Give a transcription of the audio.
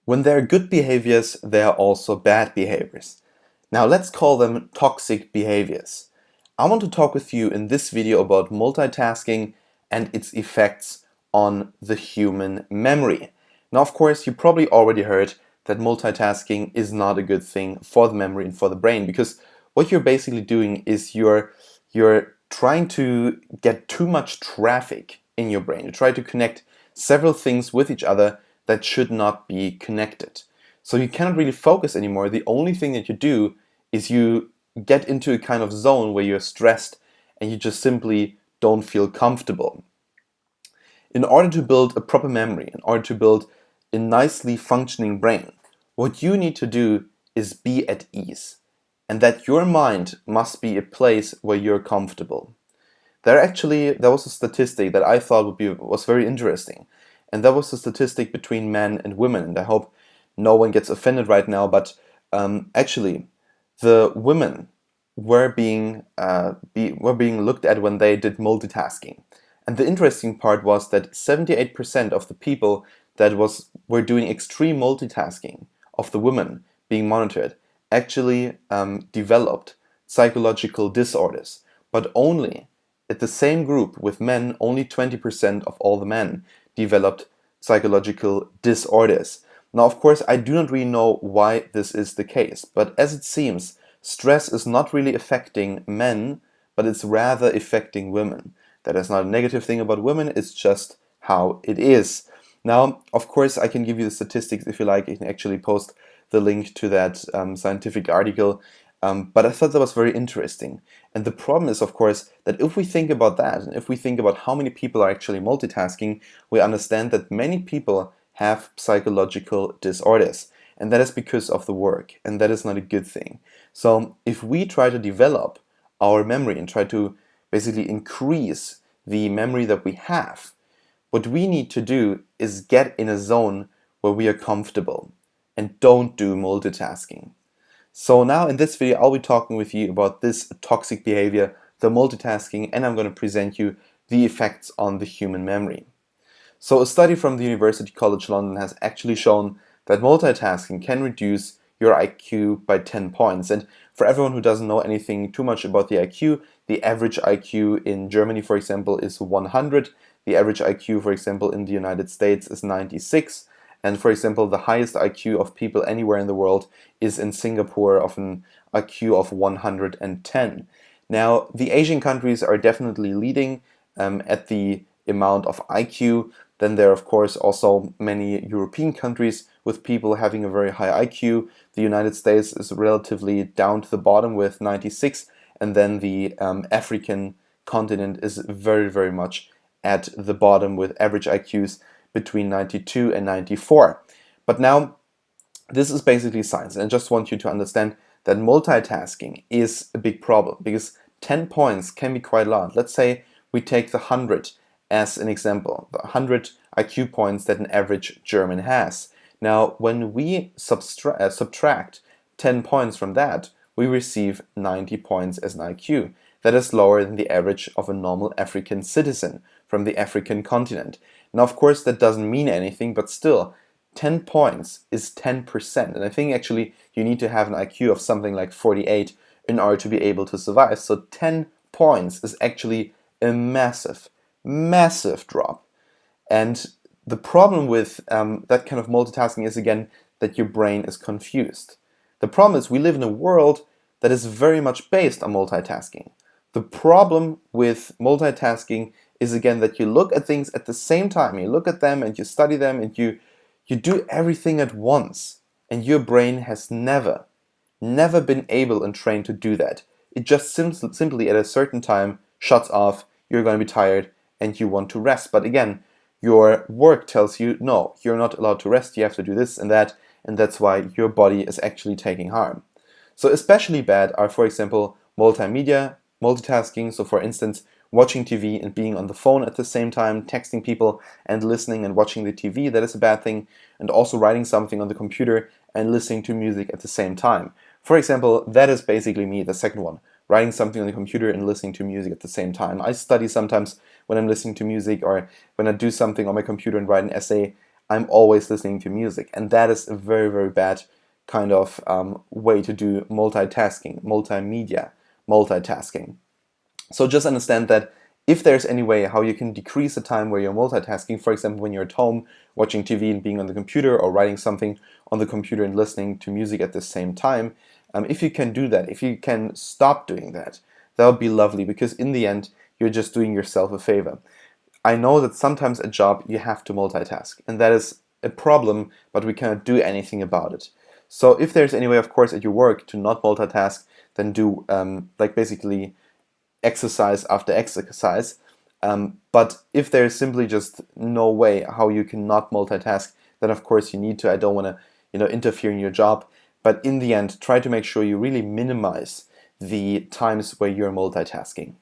When there are good behaviors, there are also bad behaviors. Now let's call them toxic behaviors. I want to talk with you in this video about multitasking and its effects on the human memory. Now, of course, you probably already heard that multitasking is not a good thing for the memory and for the brain, because what you're basically doing is you're trying to get too much traffic in your brain. You try to connect several things with each other that should not be connected. So you cannot really focus anymore. The only thing that you do is you get into a kind of zone where you're stressed and you just simply don't feel comfortable. In order to build a proper memory, in order to build a nicely functioning brain, what you need to do is be at ease. And that your mind must be a place where you're comfortable. There was a statistic that I thought was very interesting, and that was a statistic between men and women. And I hope no one gets offended right now, but actually, the women were being looked at when they did multitasking. And the interesting part was that 78% of the people were doing extreme multitasking, of the women being monitored, actually developed psychological disorders, but only at the same group with men, only 20% of all the men developed psychological disorders. Now, of course, I do not really know why this is the case, but as it seems, stress is not really affecting men, but it's rather affecting women. That is not a negative thing about women, it's just how it is. Now, of course, I can give you the statistics if you like. I can actually post the link to that scientific article. But I thought that was very interesting. And the problem is, of course, that if we think about that, and if we think about how many people are actually multitasking, we understand that many people have psychological disorders. And that is because of the work. And that is not a good thing. So if we try to develop our memory and try to basically increase the memory that we have, what we need to do is get in a zone where we are comfortable and don't do multitasking. So now in this video, I'll be talking with you about this toxic behavior, the multitasking, and I'm going to present you the effects on the human memory. So a study from the University College London has actually shown that multitasking can reduce your IQ by 10 points. And for everyone who doesn't know anything too much about the IQ, the average IQ in Germany, for example, is 100. The average IQ, for example, in the United States is 96. And for example, the highest IQ of people anywhere in the world is in Singapore, of an IQ of 110. Now, the Asian countries are definitely leading at the amount of IQ. Then there are, of course, also many European countries with people having a very high IQ. The United States is relatively down to the bottom with 96. And then the African continent is very, very much at the bottom with average IQs between 92 and 94. But now, this is basically science, and I just want you to understand that multitasking is a big problem, because 10 points can be quite a lot. Let's say we take the 100 as an example, the 100 IQ points that an average German has. Now, when we subtract 10 points from that, we receive 90 points as an IQ. That is lower than the average of a normal African citizen from the African continent. Now, of course, that doesn't mean anything, but still, 10 points is 10%. And I think actually you need to have an IQ of something like 48 in order to be able to survive. So 10 points is actually a massive, massive drop. And the problem with that kind of multitasking is, again, that your brain is confused. The problem is we live in a world that is very much based on multitasking. The problem with multitasking is, again, that you look at things at the same time. You look at them and you study them and you do everything at once. And your brain has never been able and trained to do that. It just simply at a certain time shuts off, you're going to be tired and you want to rest. But again, your work tells you, no, you're not allowed to rest, you have to do this and that's why your body is actually taking harm. So especially bad are, for example, multimedia, multitasking. So for instance, watching TV and being on the phone at the same time, texting people and listening and watching the TV, that is a bad thing. And also writing something on the computer and listening to music at the same time. For example, that is basically me, the second one. Writing something on the computer and listening to music at the same time. I study sometimes when I'm listening to music, or when I do something on my computer and write an essay, I'm always listening to music. And that is a very, very bad kind of way to do multitasking, multimedia multitasking. So just understand that if there's any way how you can decrease the time where you're multitasking, for example, when you're at home watching TV and being on the computer, or writing something on the computer and listening to music at the same time, if you can do that, if you can stop doing that, that would be lovely, because in the end, you're just doing yourself a favor. I know that sometimes at job you have to multitask, and that is a problem, but we cannot do anything about it. So if there's any way, of course, at your work to not multitask, then do like basically exercise after exercise. But if there's simply just no way how you can not multitask, then of course you need to. I don't want to, interfere in your job. But in the end, try to make sure you really minimize the times where you're multitasking.